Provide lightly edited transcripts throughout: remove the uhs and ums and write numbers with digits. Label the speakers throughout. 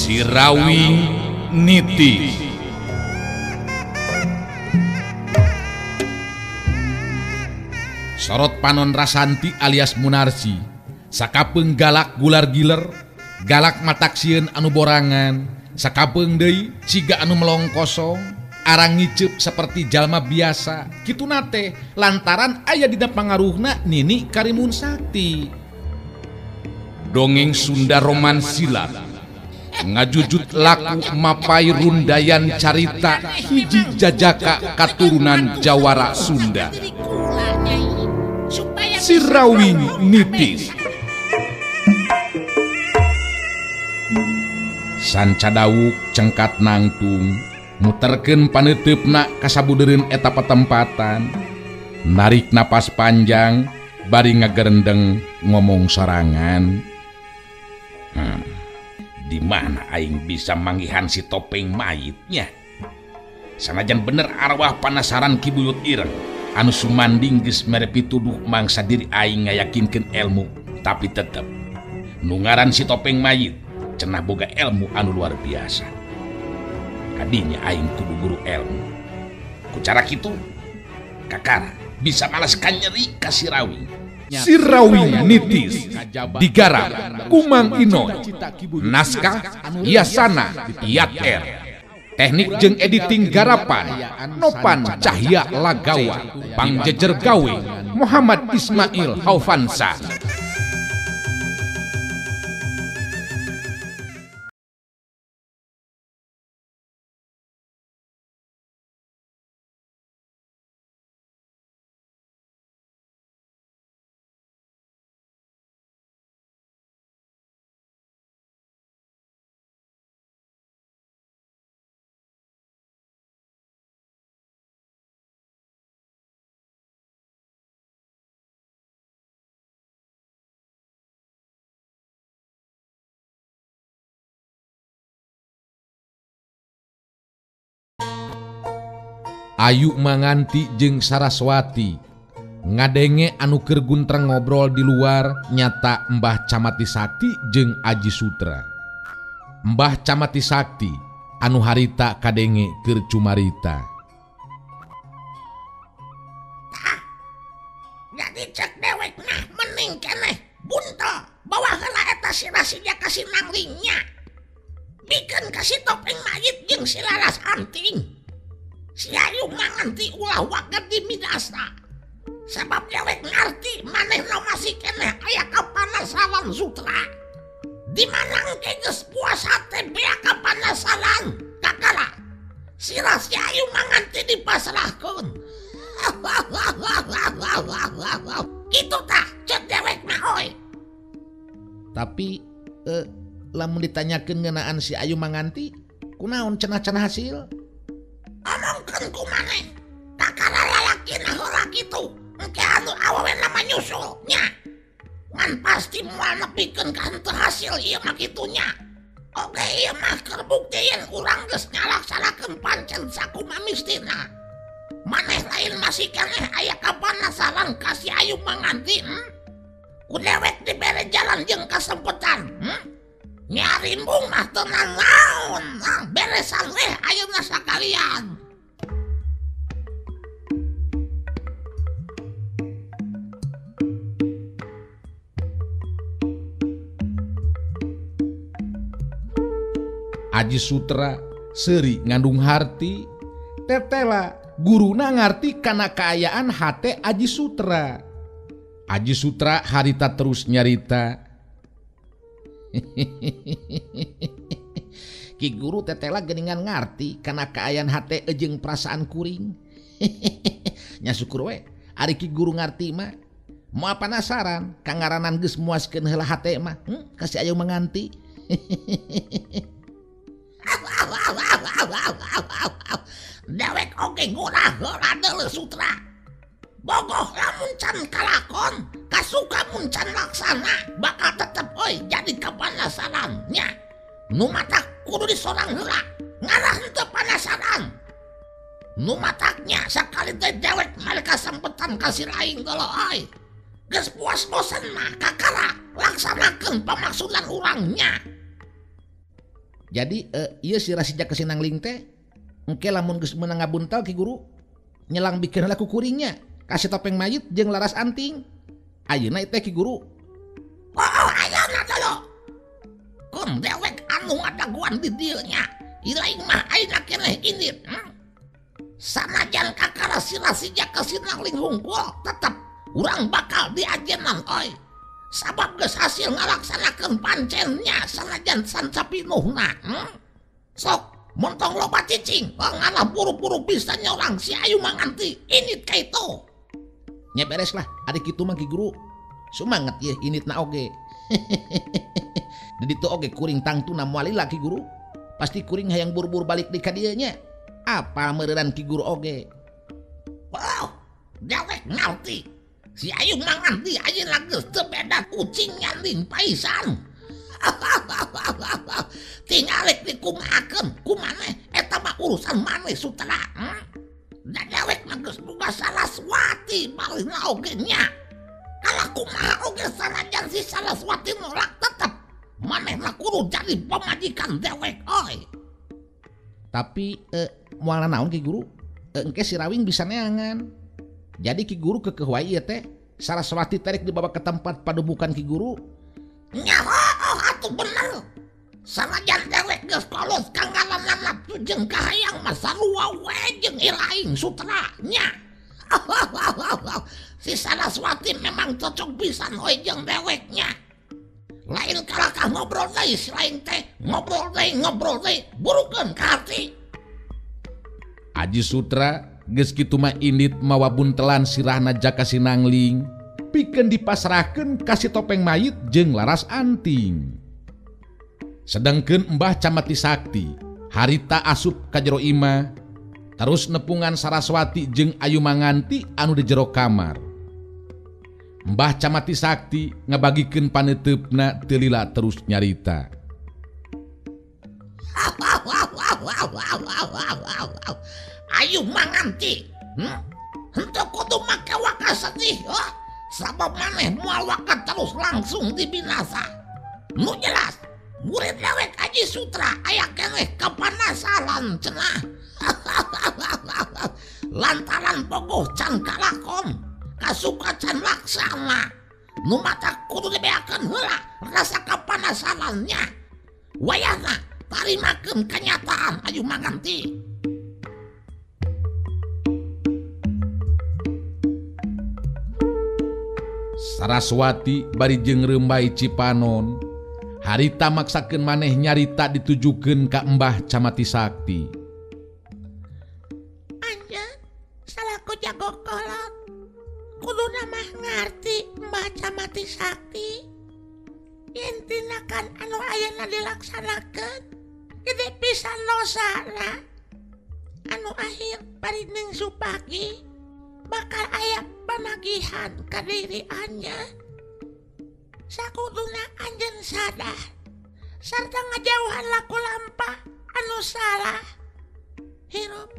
Speaker 1: Sirawing Niti. Sorot Panon Rasanti alias Munarsi, sakapeung galak gular giler, galak mataksieun anu borangan, sakapeung deui ciga anu melong kosong, arang ngiceup seperti jalma biasa. Kituna teh lantaran aya dina pangaruhna Nini Karimun Sakti. Dongeng Sunda Roman Silat ngajujut laku mapai rundayan carita hiji jajaka katurunan Jawara Sunda. Sirawing Nitis. Sanca dawuk cengkat nangtung muterkeun paneteupna kasabudeureun eta patempatan, narik napas panjang bari ngagerendeng ngomong sorangan. Di mana aing bisa manggihan si topeng mayitnya? Sanajan bener arwah panasaran kibuyut ireng anu sumanding geus mere pituduh mangsa diri aing ngayakinkeun ilmu, tapi tetep nu ngaran si topeng mayit cenah boga ilmu anu luar biasa. Kadinya aing kudu guru ilmu. Ku cara kitu kakara bisa malaskan nyeri ka Sirawing. Sirawing Nitis digarap Kumang Inoy, naskah Yasana Yat-Er, teknik jeung editing garapan Nopan Cahya Lagawa, pangjejer gawe Muhammad Ismail Haufansa. Ayu Manganti jeung Saraswati ngadenge anu keur guntreng ngobrol di luar nyata Mbah Camati Sakti jeung Aji Sutra. Mbah Camati Sakti anu harita kadenge keur cumarita.
Speaker 2: Jadi cek dewek mah mending keneh buntel bawa heula eta sirasinya ka sinanglingnya. Bikin kasih topeng mayit jeung si laras anting. Si Ayu Manganti ulah waget di midasa. Sebab dewek ngarti manehna masih keneh aya kapanasaran Sutra. Di mana engke geus puas hate bea kapanasaran kakara. Sira si Ayu Manganti dipasrahkeun. Kitu tah cek dewek mah oy.
Speaker 1: Tapi lamun ditanyakeun ngeunaan si Ayu Manganti, kunaon cenah-cenah hasil?
Speaker 2: Omongkeun ku maneh, kakara lalakina heula kitu, engke anu awewe nama nyusul nya. Ngan pasti moal nepikeun ka henteu hasil ieu mah kitunya. Oge ieu mah keur buktieun urang geus ngalaksanakeun pancen sakumaha mistina. Maneh lain masih keneh aya kapanasaran ka si Ayu Manganti. Ku dewek dibere jalan jeung kasempetan. Nyarimbung mah tenan naon, beresan weh ayeuna sakalian.
Speaker 1: Aji Sutra seuri ngandung harti, tetela guruna ngarti kana kaayaan hate Aji Sutra. Aji Sutra harita terus nyarita. Ki guru tetela geuningan ngarti kana kaayaan hate jeung perasaan kuring. Nya syukur we ari ki guru ngarti mah moal panasaran kangaranan geus muaskeun heula hate mah ka si Ayu Manganti.
Speaker 2: Dewek oge ngurah heula deuleu Sutra. Bogoh lamun can kalakon, kasuka mun can laksana, bakal tetep euy jadi kapanasaran nya. Nu matak kudu disorang heula, ngarah henteu panasaran. Nu mataknya sakali teh dewek mereka sempetan kasih lain geuleuh euy. Geus puas bosen mah kakara laksanakeun pamaksudan urangnya.
Speaker 3: Jadi ieu si Rasija Kesinangling teh engke lamun geus meunang ngabuntal Ki Guru nyelang bikin heula ku kuringnya kasih topeng mayit jeung laras anting. Ayeuna teh Ki Guru.
Speaker 2: Oh, ayeuna dulu. Kun dewek anu ngadaguan di dieu nya. Ilaing mah ayeuna keneh indit. Sanajan kakara si Rasija Kesinangling hungkul tetep urang bakal diajenan oi. Sabab geus hasil ngalaksanakeun pancennya sanajan sancapinuhna. Sok montong loba cicing ngalah buru-buru bisa nyorang si Ayu Manganti init kaitu.
Speaker 3: Nya beres lah ari kitu mah Ki Guru. Sumanget ye initna oge. Di ditu oge kuring tangtuna moal lila Ki Guru. Pasti kuring hayang buru-buru balik di ka dieu nya. Apa meureun Ki Guru oge.
Speaker 2: Wow, dewek ngarti. Si Ayu Manganti ayeuna geus teu beda kucing nyanding paisan. Tingalek dikumahakeun ku maneh eta mah urusan maneh Sutra. Da dewek mah geus boga Saraswati balina oge nya. Kalau kumaha oge sanajan si Saraswati nolak tetep manehna kudu jadi pamajikan dewek oi.
Speaker 3: Tapi moal naon Ki Guru? Engke si Rawing bisa neangan. Jadi Ki Guru kekeh wae ieu teh Saraswati tarik dibawa ke tempat padubukan Ki Guru.
Speaker 2: Nya atuh bener. Sanajan dewek geus kolos ka ngalanna jeung kahayang mah sarua we jeung ilaing Sutra nya. Si Saraswati memang cocok pisan we jeung deweknya. Lain kalakah ngobrol deui si lain teh ngobrol deui burukeun ka hati.
Speaker 1: Aji Sutra geus kitu mah indit mawa buntelan sirahna Jaka Sinangling pikeun dipasrahkeun kasih topeng mayit jeung laras anting. Sedengkeun Mbah Camati Sakti harita asup ka jero imah terus nepungan Saraswati jeung Ayu Manganti anu di jero kamar. Mbah Camati Sakti ngabagikeun paneteupna teu lila terus nyarita.
Speaker 2: Ayu Manganti, henteu kudu make waka sedih, sabab maneh moal waka terus langsung dibinasa. Nu jelas, murid dewek Aji Sutra aya keneh kapanasaran cenah. Lantaran bogoh can kalakon, kasuka can laksana. Nu mata kudu dibeakeun heula rasa kapanasarannya. Wayahna tarimakeun kenyataan Ayu Manganti.
Speaker 1: Saraswati bari jeung Rembai Cipanon harita maksakeun maneh nyarita ditujukeun ka Mbah Camati Sakti.
Speaker 2: Anjeun, salaku jago kolot. Kuduna mah ngarti Mbah Camati Sakti. Intina kan anu ayeuna dilaksanakeun gede pisan dosana. Anu akhir bari ning Supagi bakal aya panagihan ka diri anjeun. Sakuduna anjeun sadar sarta ngajauhan laku lampah anu salah. Hirup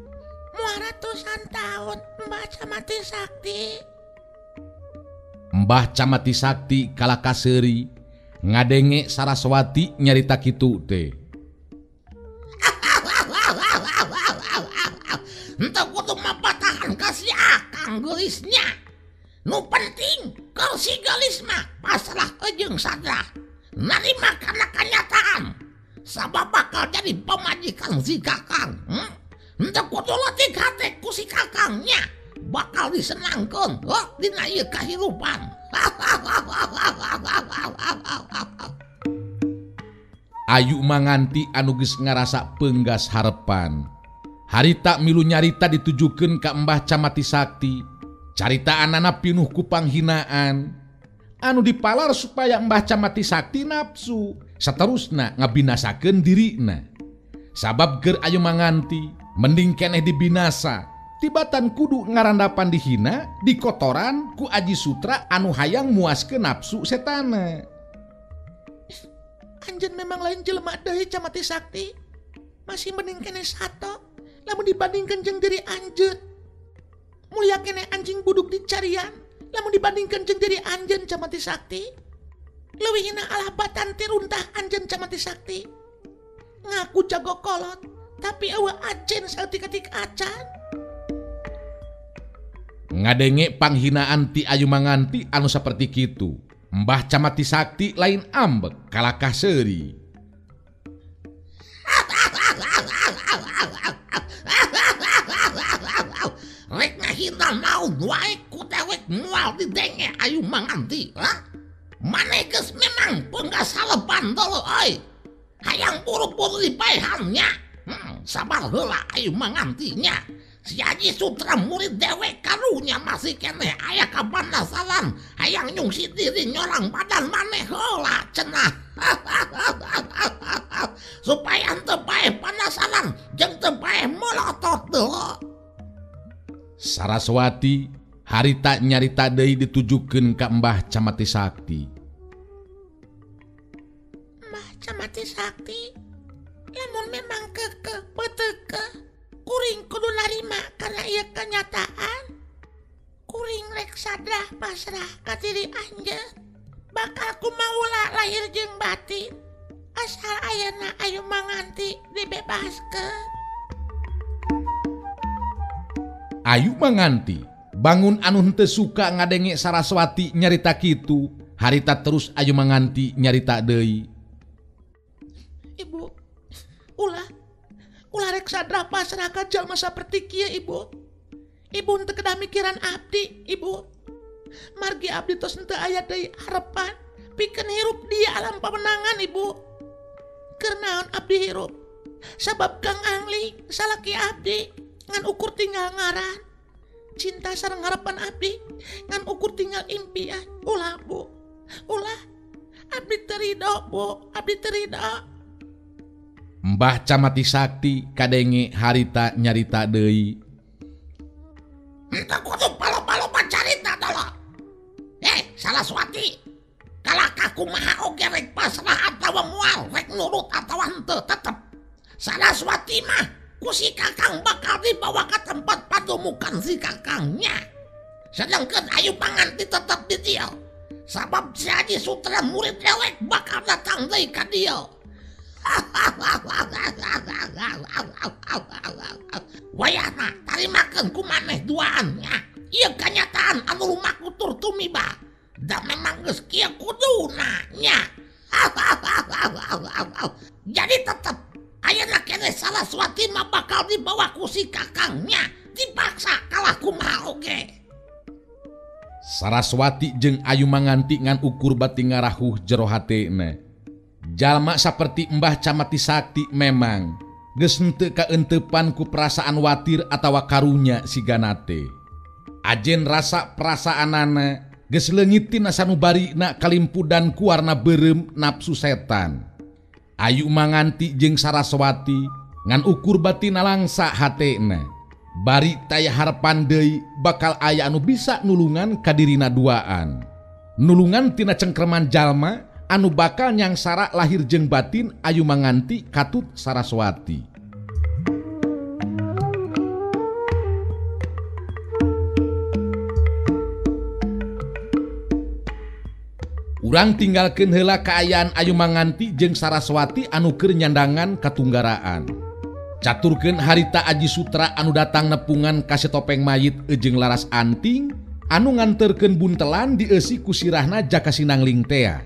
Speaker 2: moal ratusan taun Mbah Camati Sakti.
Speaker 1: Mbah Camati Sakti kalaka seuri ngadenge Saraswati nyarita kitu teh.
Speaker 2: Henteu kudu mapatahan ka si Akang geulisnya. Nu penting keur si geulis mah pasrah jeung sadrah. Narima kana kanyataan. Sabab bakal jadi pamajikan si Kakang. Henteu kudu letih hate ku si Kakangnya. Bakal disenangkeun dina ieu kahirupan.
Speaker 1: Ayu Manganti anu geus ngarasa peunggas harepan. Harita milu nyarita ditujukeun ka Mbah Camati Sakti. Caritaanana pinuh ku panghinaan. Anu dipalar supaya Mbah Camati Sakti nafsu. Saterusna ngabinasakeun dirina. Sabab keur Ayu Manganti mending keneh dibinasa. Tibatan kudu ngarandapan dihina, dikotoran ku Aji Sutra anu hayang muaskeun nafsu setana.
Speaker 2: Anjeun memang lain jelema deui Camati Sakti. Masih mending keneh sato. Lamun dibandingkan jeung diri anjeun. Mulia keneh anjing buduk di carian. Lamun dibandingkan jeung diri anjeun Camati Sakti. Leuwihna alabatan ti runtah anjeun Camati Sakti.
Speaker 3: ngaku jago kolot, tapi awa acen saeutik-atik acan.
Speaker 1: Ngadenge panghinaan ti Ayu Manganti anu saperti kitu, Mbah Camati Sakti lain ambek kalakah seuri.
Speaker 2: Rek ngahina naon wae ku dewek moal didenge Ayu Manganti, ha? Mane geus memang penggasalepan dolo euy. Hayang buru-buru dipaehannya. Sabar heula Ayu Manganti nya. Si Aji Sutra murid dewek karunya masih keneh aya kabanasalan. Hayang nyungsi diri nyorang badan maneh heula cenah. Supaya teu paeh panasalan jeung teu paeh molotot deui.
Speaker 1: Saraswati harita nyarita deui ditujukeun ka Mbah Camati Sakti.
Speaker 3: Mbah Camati Sakti, lamun memang kekeh peuteukeun, kuring kudu narima karena ieu kenyataan. Kuring rek sadrah pasrah ka diri anjeun. Bakal kumaula lahir jeung batin. Asal ayeuna Ayu Manganti dibebaskeun.
Speaker 1: Ayu Manganti bangun anu henteu suka ngadenge Saraswati nyarita kitu, harita terus Ayu Manganti nyarita deui.
Speaker 3: Ibu, ulah rek sadrah pasrah ka jalma saperti kieu Ibu. Ibu henteu kedah mikiran abdi, Ibu. Margi abdi tos henteu aya deui harepan pikeun hirup di alam pamenangan, Ibu. Keur naon abdi hirup? Sabab Kang Angli salaki abdi ngan ukur tinggal ngaran. Cinta sareng harapan abdi ngan ukur tinggal impian. Ulah Bu, ulah. Abdi teu ridho Bu, abdi teu ridho.
Speaker 1: Mbah Camati Sakti kadenge harita nyarita deui.
Speaker 2: Entah kudu palo-palo pacarita dolo. Saraswati, kalakah kumaha oge rek pasrah atawa moal rek nurut atawa henteu tetep. Saraswati mah ku si kakang bakal dibawa ke tempat padumukan si kakangnya. Sedangkan Ayu Manganti tetap di dieu. Sabab si Aji Sutra murid dewek bakal datang deui ka dieu. Wayahna tarimakeun ku maneh duaannya. Ieu kanyataan anu lumaku tur tumiba. Da memang geus kieu kuduna nya. Jadi tetep ayeuna keneh Saraswati mah bakal dibawa ku si kakangnya, dipaksa kalah kumaha oge.
Speaker 1: Saraswati jeung Ayu Manganti ngan ukur bati ngarahuh jero hatena. Jalma saperti Mbah Camati Sakti memang geus henteu kaentepan ku perasaan watir atawa karunya sigana teh. Ajen rasa perasaanana geus leungit tina sanubarina kalimpudan ku warna beureum nafsu setan. Ayu Manganti jeung Saraswati ngan ukur batina langsa hatena. Bari taya harapan deui bakal aya anu bisa nulungan ka dirina duaan. Nulungan tina cengkreman jalma anu bakal nyangsara lahir jeung batin Ayu Manganti katut Saraswati. Urang tinggalkeun heula kaayaan Ayu Manganti jeung Saraswati anu keur nyandangan katunggaraan. Caturkeun harita Aji Sutra anu datang nepungan ka Topeng Mayit jeung Laras Anting anu nganterkeun buntelan dieusi ku sirahna Jaka Sinangling tea.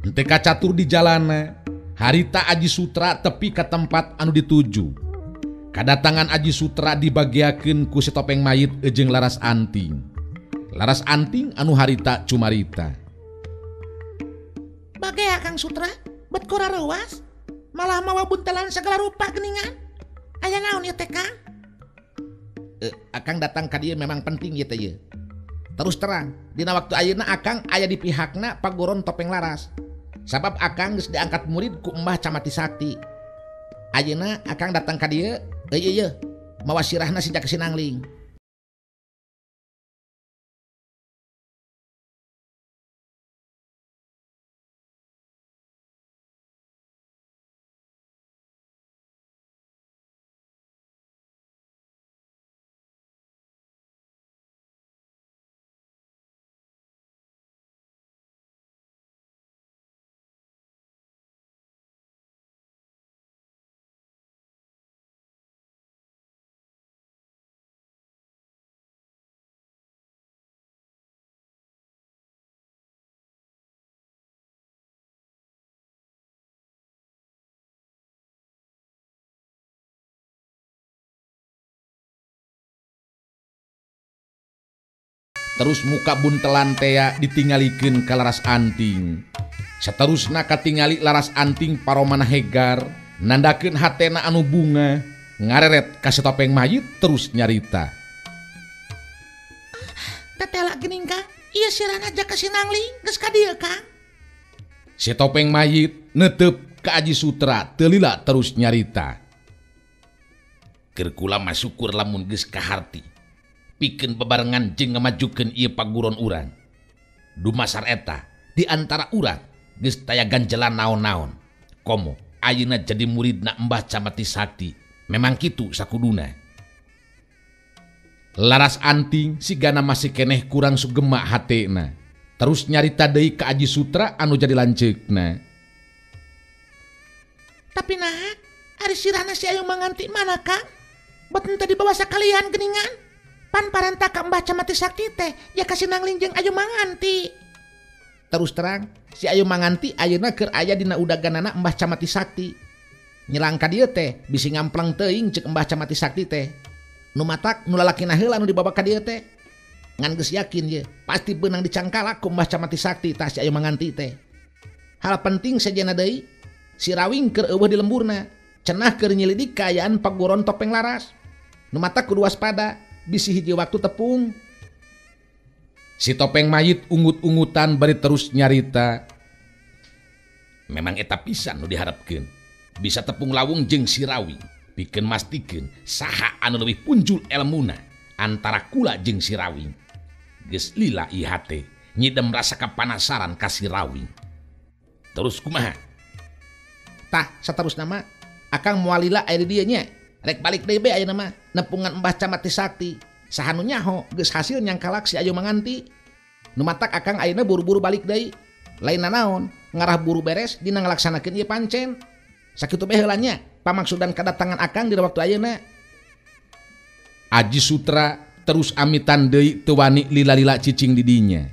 Speaker 1: Henteu kacatur di jalanna, harita Aji Sutra tepi ka tempat anu dituju. Kadatangan Aji Sutra dibagiakeun ku Topeng Mayit jeung Laras Anting. Laras Anting anu harita cumarita.
Speaker 3: Bagaya Kang Sutra, bet kora reuas, malah mawa buntelan segala rupa geningan. Aya naon ieu teh Kang?
Speaker 1: Akang datang ka dieu memang penting ieu teh ye. Terus terang, dina waktu ayeuna Akang aya di pihakna Pagoron Topeng Laras. Sabab Akang geus diangkat murid ku Mbah Camati Sakti. Ayeuna Akang datang ka dieu, ieu mawa sirahna si Jaka Sinangling. terus muka buntelan tea ditingalikeun ka laras anting. Saterusna katingali laras anting paromana Hegar nandakeun hatena anu bunga ngareret ka si Topeng Mayit terus nyarita.
Speaker 2: Tetela geuning Kang, ieu sirana aja ka Sinangling geus ka dieu Kang.
Speaker 1: Si Topeng Mayit neuteup ka Aji Sutra teu lila terus nyarita. Keur kula mah syukur lamun geus kaharti pikeun bebarengan jeung ngamajukeun ieu paguron urang. Dumasar eta di antara urang geus taya ganjelan naon-naon. Komo ayeuna jadi muridna Mbah Camati Sakti. Memang kitu sakuduna. Laras anting sigana masih keneh kurang sugema hatena. Terus nyarita deui ka Aji Sutra anu jadi lanceukna.
Speaker 2: Tapi nah, ari sirana si Ayu Manganti mana Kang? Boten teh dibawa sakalian geuningan. Pan parenta ka Mbah Camati Sakti teh ya ka Sinangling jeung Ayu Manganti.
Speaker 3: Terus terang, si Ayu Manganti ayeuna keur aya dina udaganana Mbah Camati Sakti. Nyelang ka dieu teh bisi ngamplang teuing ceuk Mbah Camati Sakti teh. Nu matak nu lalakina heula nu dibawa ka dieu teh. Ngan geus yakin ye, pasti beunang dicangkala ku Mbah Camati Sakti tah si Ayu Manganti teh. Hal penting sajana deui, si Rawing keur eueuh di lemburna, cenah keur nyelidik kaayaan paguron Topeng Laras. Nu matak kudu waspada, bisi hiji waktu tepung.
Speaker 1: Si Topeng Mayit ungut-ungutan bari terus nyarita. Memang eta pisan nu diharapkeun. Bisa tepung lawung jeung si Rawing pikeun mastikeun saha anu leuwih punjul elmuna antara kula jeung si Rawing. Geus lila ieu hate nyidem rasa kapanasaran ka si Rawing. Terus kumaha?
Speaker 3: Tah saterusna mah akang moal lila aya di dieu nya. Rek balik deui ayeuna mah nepungan Mbah Camati Sakti. Saha nu nyaho geus hasil nyangkalak si Ayu Manganti. Nu matak akang ayeuna buru-buru balik deui. Lainna naon, ngarah buru beres dina ngalaksanakeun ieu pancen. Sakitu bae heula nya pamaksudan kedatangan akang dina waktu ayeuna.
Speaker 1: Aji Sutra terus amitan deui teu wani lila-lila cicing di dinya.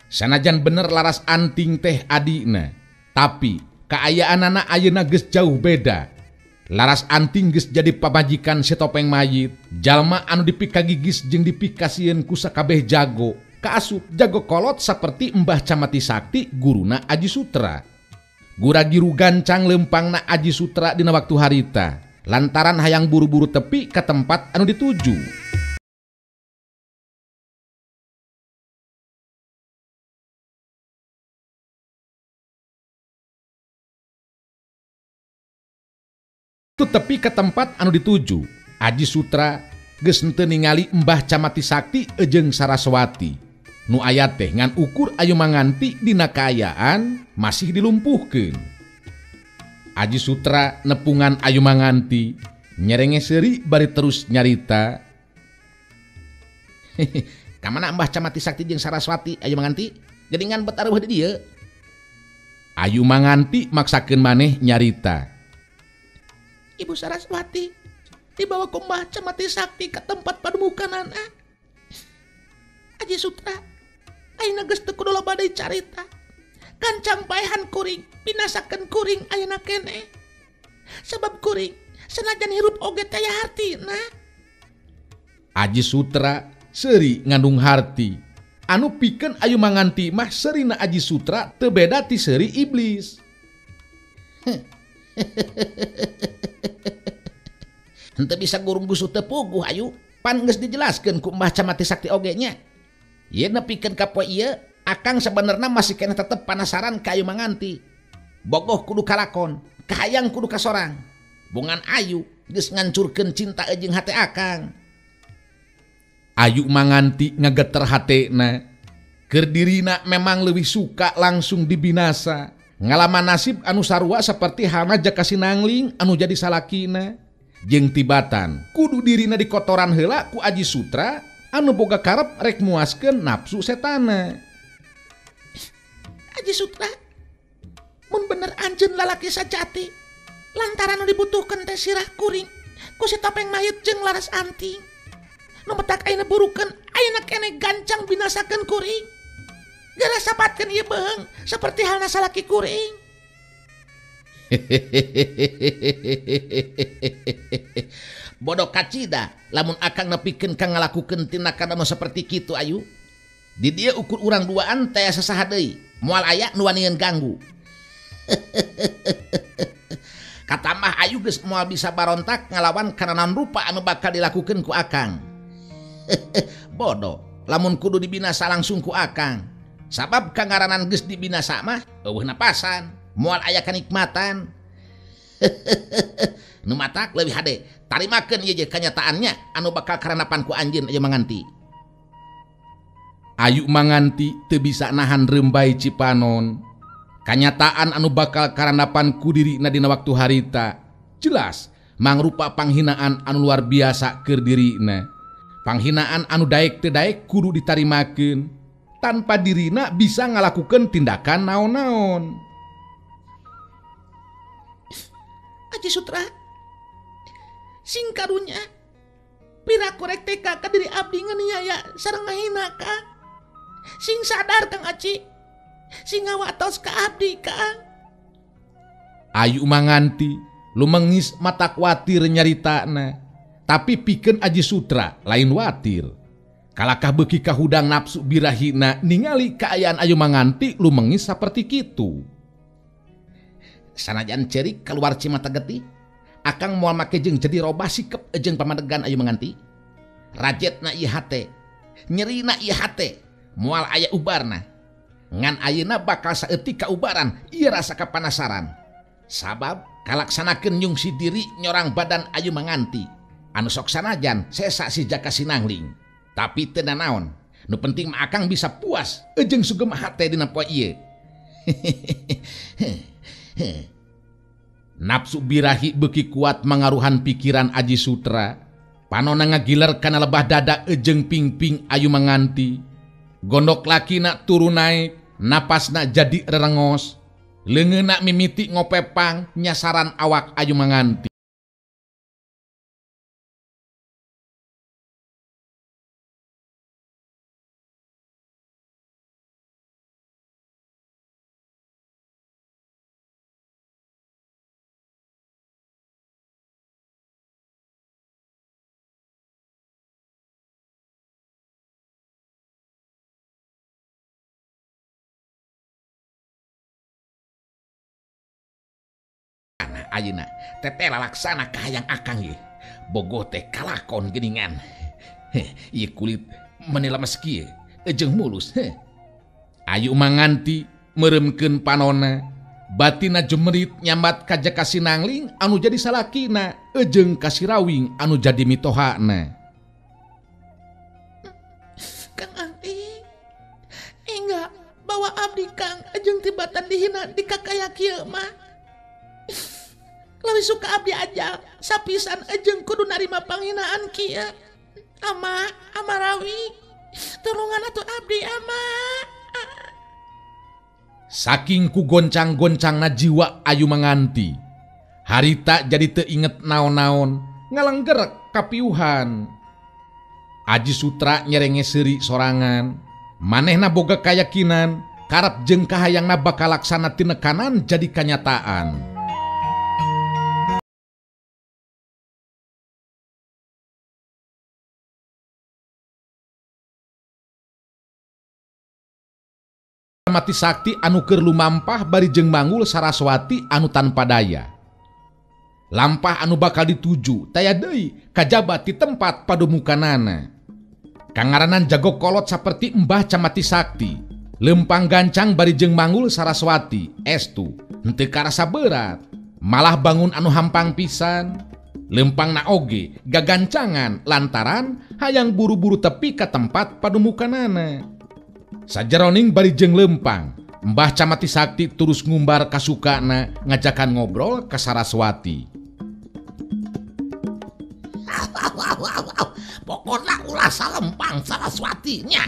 Speaker 1: Sanajan bener laras anting teh adina, tapi kaayaanana ayeuna geus jauh beda. Laras anting geus jadi pamajikan si Topeng Mayit, jalma anu dipikagigis jeung dipikasieun ku sakabeh jago, kaasup jago kolot saperti Mbah Camati Sakti guruna Aji Sutra. Gura-giru gancang lempangna Aji Sutra dina waktu harita, lantaran hayang buru-buru tepi ke tempat anu dituju. Tepi ke tempat anu dituju, Aji Sutra geus henteu ningali Mbah Camati Sakti jeung Saraswati. Nu aya teh ngan ukur Ayu Manganti dina kaayaan masih dilumpuhkeun. Aji Sutra nepungan Ayu Manganti nyerenge seuri bari terus nyarita.
Speaker 3: Kamana Mbah Camati Sakti jeung Saraswati Ayu Manganti? Geuningan bet areuh di dieu.
Speaker 1: Ayu Manganti maksakeun maneh nyarita.
Speaker 2: Ibu Saraswati dibawa ku Mbah Camati Sakti ke tempat padumukanana. Aji Sutra ayeuna geus teu kudu loba deui carita. Gancang paehan kuring binasakeun kuring ayeuna keneh. Sabab kuring sanajan hirup oge taya hartina.
Speaker 1: Aji Sutra seuri ngandung harti. Anu pikeun Ayu Manganti mah seurina Aji Sutra teu beda ti seuri iblis.
Speaker 3: Henteu bisa gurung-gusu teu puguh Ayu, pan geus dijelaskeun ku Mbah Camati Sakti oge nya. Ieu nepikeun ka poe ieu, akang sabenerna masih keneh tetep panasaran ka Ayu Manganti. Bogoh kudu kalakon, kahayang kudu kasorang. Bungan Ayu geus ngancurkeun cinta jeung hate akang.
Speaker 1: Ayu Manganti ngageter hatena. Keur dirina memang leuwih suka langsung dibinasa. Ngalaman nasib anu sarua saperti halna jaka Sinangling anu jadi salakina. Jeung tibatan kudu dirina dikotoran heula ku Aji Sutra anu boga karep rek muaskeun nafsu setana.
Speaker 2: Aji Sutra, mun bener anjeun lalaki sajati, lantaran anu dibutuhkeun teh sirah kuring ku si Topeng Mayit jeung laras anting. Nu metak ayeuna burukeun ayeuna keneh gancang binasakeun kuring. Gara sapatkeun ieu beung saperti halna salaki kuring.
Speaker 3: Bodoh kacida lamun akang nepikeun kang ngalakukeun tindakan anu saperti kitu Ayu. Di dia ukur urang duaan teh sasaha deui, moal aya nu wanian ganggu. Katambah ayu geus moal bisa barontak ngalawan kana naon rupa anu bakal dilakukeun ku akang. Bodoh, lamun kudu dibinasa langsung ku akang. Sabab kangaranan geus dibinasa mah eueuh napasan, moal aya kanikmatan. Nu matak leuwih hade, tarimakeun ieu je kanyataannya anu bakal karanapan ku anjeun aja manganti.
Speaker 1: Ayu manganti teu bisa nahan rembay Cipanon. Kanyataan anu bakal karanapan ku dirina dina waktu harita jelas mangrupa panghinaan anu luar biasa keur dirina. Panghinaan anu daek teu daek kudu ditarimakeun tanpa dirina bisa ngalakukeun tindakan naon-naon.
Speaker 2: Aji Sutra, sing karunya pirakorek teka ka diri abdi nganiaya sareng ngahina ka. Sing sadar Kang Aci, sing ngawatos ka abdi Kang.
Speaker 1: Ayu manganti lumengis mata kuatir nyaritana, tapi pikeun Aji Sutra lain watir. Kalakah beuki kahudang nafsu birahina ningali kaayaan Ayu manganti lumengis saperti kitu.
Speaker 3: Sanajan ceurik keluar cimata getih, akang moal make jeung jadi robah sikep jeung pamadegan Ayu manganti. Rajetna ieu hate, nyerina ieu hate, moal aya ubarna. Ngan ayeuna bakal saeutik kaubaran ieu rasa kapanasaran. Sabab kalaksanakeun nyungsi diri nyorang badan Ayu manganti. Anu sok sanajan sesa si Jaka Sinangling. Tapi teu naon, nu penting mah akang bisa puas jeung sugem hate dina poe ieu.
Speaker 1: Nafsu birahi beuki kuat mangaruhan pikiran Aji Sutra. Panonna ngagiler kana lebah dada jeung pingping Ayu manganti. Gondok lakina turu naik, napasna jadi rerengos. Leungeunna mimiti ngopepang nyasaran awak Ayu manganti.
Speaker 3: Ayeuna teteh laksana kahayang akang ye. Bogoh teh kalakon geuningan. Ieu kulit menila meski jeung mulus.
Speaker 1: Ayu manganti meuremkeun panonna, batina jemerit nyambat ka Jaka Sinangling anu jadi salakina jeung ka Sirawing anu jadi mitohana.
Speaker 2: Kang Anti, enggak bawa abdi Kang jeung tibatan dihina di kakaya kieu mah. Lawi suka abdi aja sapisan jeung kudu narima panghinaan kieu. Ama Rawi, tulungan atuh abdi ama.
Speaker 1: Saking ku goncang-goncangna jiwa Ayu manganti, harita jadi teu inget naon-naon, ngalenggerek kapiuhan. Aji Sutra nyerenge seuri sorangan, manehna boga kayakinan karep jeung kahayangna bakal laksana tinekanan jadi kanyataan. Mati sakti anu keur lumampah bari jeung manggul Saraswati anu tanpa daya. Lampah anu bakal dituju taya deui kajabat di tempat pademukanana. Kangaranan jago kolot saperti Mbah Camati Sakti, lempang gancang bari jeung manggul Saraswati estu henteu karasa berat, malah bangun anu hampang pisan. Lempangna oge gagancangan lantaran hayang buru-buru tepi ka tempat pademukanana. Sajeroning bari jeung lempang, Mbah Camati Sakti terus ngumbar kasukana ngajakan ngobrol ka Saraswati.
Speaker 2: Pokona ulah salempang Saraswati nya.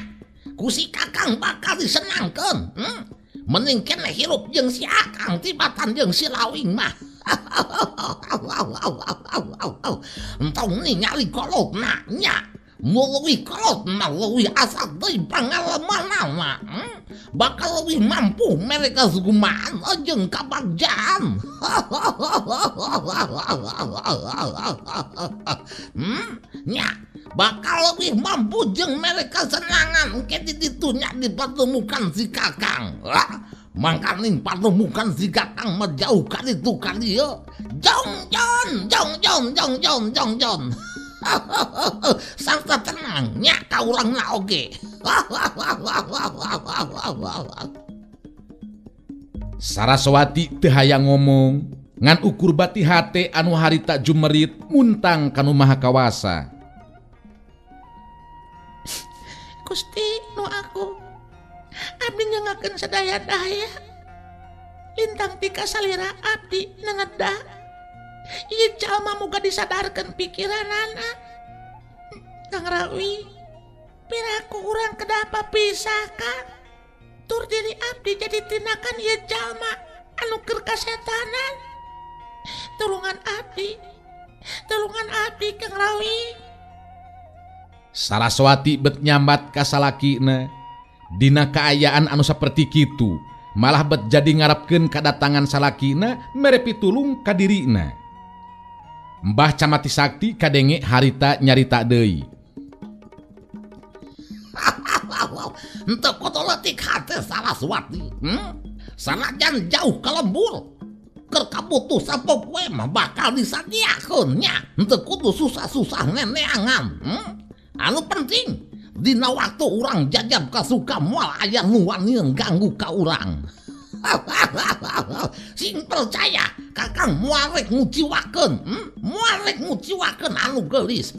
Speaker 2: Ku si Kakang bakal disenangkeun. Mending keneh hirup jeung si Akang tibatan jeung si Lawing mah. Entong ningali kolotna nya. Muluwi kolot mah leuwih asat deui pangalamanna. Bakal leuwih mampu mereka sugumaan jeung kabagjaan. Nya bakal lebih mampu jeung mere kesenangan engke ditunya dipertemukan si Kakang. Mangkaning patemukan si Kakang mah jauh kali itu kali ya. Jong jon. Sarta tenang nya ka urangna oge.
Speaker 1: Saraswati teu hayang ngomong ngan ukur bati hate anu harita jumerit muntang kanu maha kawasa.
Speaker 3: Gusti nu aku abdi nyengakeun sadaya daya lintang tika salira abdi nengedah ieu jalma muga disadarkeun pikiranana. Kang Rawi piraku urang kedapa pisah Kang tur diri abdi jadi tinakan ieu jalma anu keur kasetanan. Tulungan abdi Kang Rawi.
Speaker 1: Saraswati bet nyambat ka salakina. Dina kaayaan anu saperti kitu malah bet jadi ngarepkeun kadatangan salakina mere pitulung ka dirina. Mbah Camati Sakti kadenge harita nyarita deui.
Speaker 2: Henteu kudu leutik hate Saraswati. Sanajan jauh ka lembur keur kabutusan popoe mah bakal disadiakeun nya. Henteu kudu susah-susah neneangan. Anu penting dina waktu urang jajab ka suka moal aya nu wani ganggu ka urang. Sing percaya Kakang moal rek nguciwakeun, anu geulis.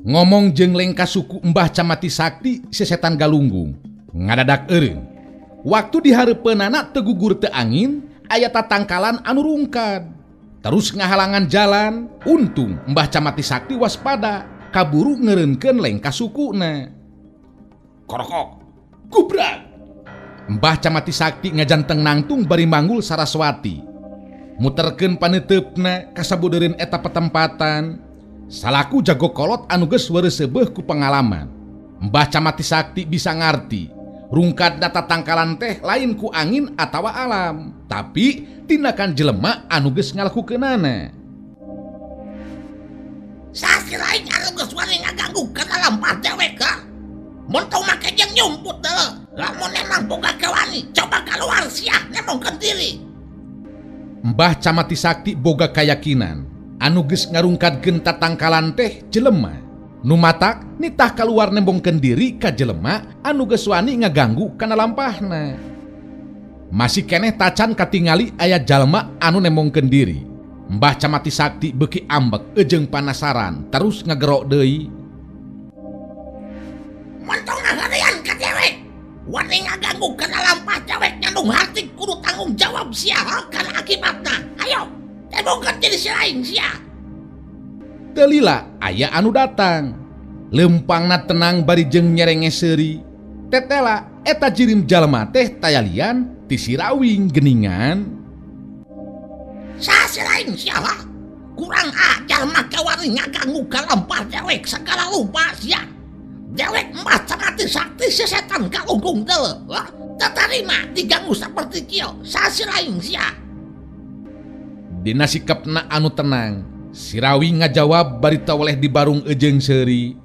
Speaker 1: Ngomong jeung lengka suku Mbah Camati Sakti sesetan galunggung ngadadak eureun. Waktu dihareupeunana teu gugur teu angin aya tatangkalan anu rungkad terus ngahalangan jalan. Untung Mbah Camati Sakti waspada kaburu ngeureunkeun lengka sukuna.
Speaker 2: Korokok gubrak.
Speaker 1: Mbah Camati Sakti ngajanteng nangtung bari manggul Saraswati muterkeun paneteupna ka sabudeureun eta petempatan salaku jago kolot anu geus weureuseubeuk ku pengalaman. Mbah Camati Sakti bisa ngarti rungkad data tangkalan teh lain ku angin atawa alam, tapi tindakan jelema anu geus ngalakukeunana.
Speaker 2: Sasi lain anu geus wani ngaganggu kana lampah dewek ka. Mun tong make jeung nyumput deuleu, lamun emang boga kewani, coba kaluar sia nemongkeun diri.
Speaker 1: Mbah Camati Sakti boga kayakinan anu geus ngarungkadkeun tatangkalan teh jelema. Nu matak nitah kaluar nembongkeun diri ka jelema anu geus wani ngaganggu kana lampahna. Masih keneh tacan katingali aya jalma anu nembongkeun diri. Mbah Camati Sakti beuki ambek jeung panasaran terus ngagerok deui.
Speaker 2: Montong ngagarean ka dewek, wani ngaganggu kana lampah dewek nyandung hati kudu tanggung jawab sia kana akibatna. Ayo, nembongkeun diri si lain sia.
Speaker 1: Telila aya anu datang lempangna tenang bari jeung nyerenge seuri. Tetela eta jirim jalma teh tayalian ti Sirawing geningan.
Speaker 2: Sasi lain siapa? Kurang ajar make wani ngaganggu ka lampah dewek segala lupa sia. Dewek Mbah Camati Sakti sesetan kalunggung deuleu. Tatarima diganggu saperti kieu. Sasi lain sia.
Speaker 1: Dina sikapna anu tenang Sirawing ngajawab bari taweleh dibarung jeung seuri.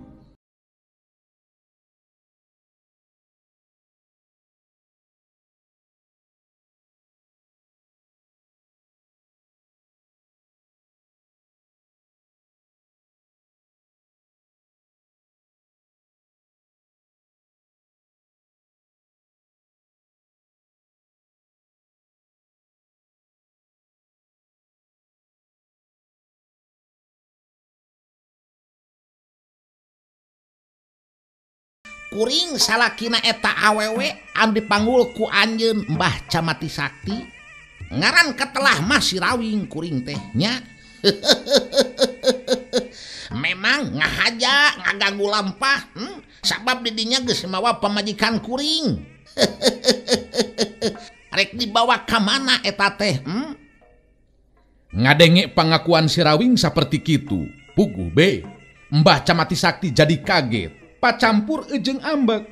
Speaker 3: Kuring salakina eta awewe anu dipanggul ku anjeun Mbah Camati Sakti ngaran katelah Mas Sirawing kuring teh nya. Memang ngahaja ngaganggu lampah sabab didinya geus mawa pamajikan kuring. Rek dibawa ka mana eta teh?
Speaker 1: Ngadenge pangakuan Sirawing saperti kitu puguh be Mbah Camati Sakti jadi kaget pacampur jeung ambek.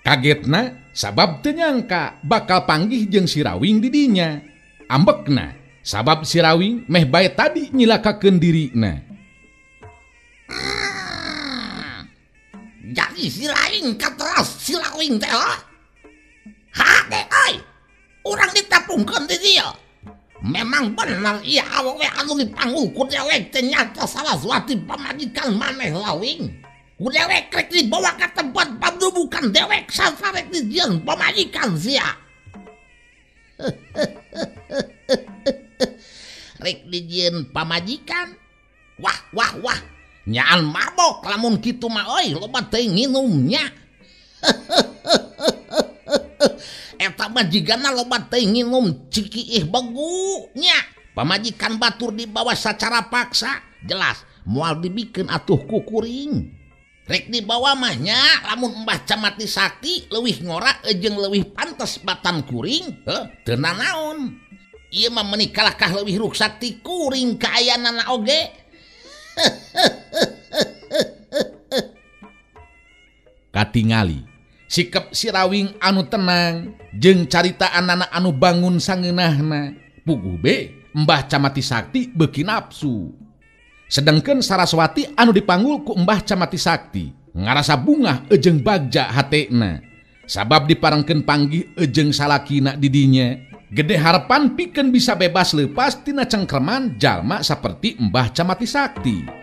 Speaker 1: Kagetna sabab teu nyangka bakal panggih jeung Sirawing di dinya. Ambekna sabab si Rawing meh bae tadi nyilakakeun dirina.
Speaker 2: Jadi si Rawing kateras si Rawing teh hade oi urang ditapungkeun di dieu. Memang benar iya awewe anu dipanggul ku dewek teh nyata Saraswati pamajikan maneh Rawing. Ku dewek rek dibawa ka tempat padudukan dewek sareng dijieun pamajikan sia. Rek dijieun pamajikan. Wah. Nyaan mabok lamun kitu mah euy loba teuing nginumnya. Eta majigana loba teuing nginum cikiih begu nya. Pamajikan batur dibawa sacara paksa, jelas moal dibikeun atuh ku kuring. Rek dibawa mah nya lamun Mbah Camati Sakti leuwih ngora jeung leuwih pantes batan kuring, teu nanaon. Ieu mah meuni kalahkah leuwih ruksak ti kuring kaayanana oge.
Speaker 1: Katingali sikep si Rawing anu tenang jeung caritaanana anu bangun sangeunahna puguh be Mbah Camati Sakti beuki nafsu. Sedengkeun Saraswati anu dipanggul ku Mbah Camati Sakti ngarasa bungah jeung bagja hatena sabab diparengkeun panggih jeung salakina di dinya. Gede harapan pikeun bisa bebas leupas tina cengkreman jalma saperti Mbah Camati Sakti.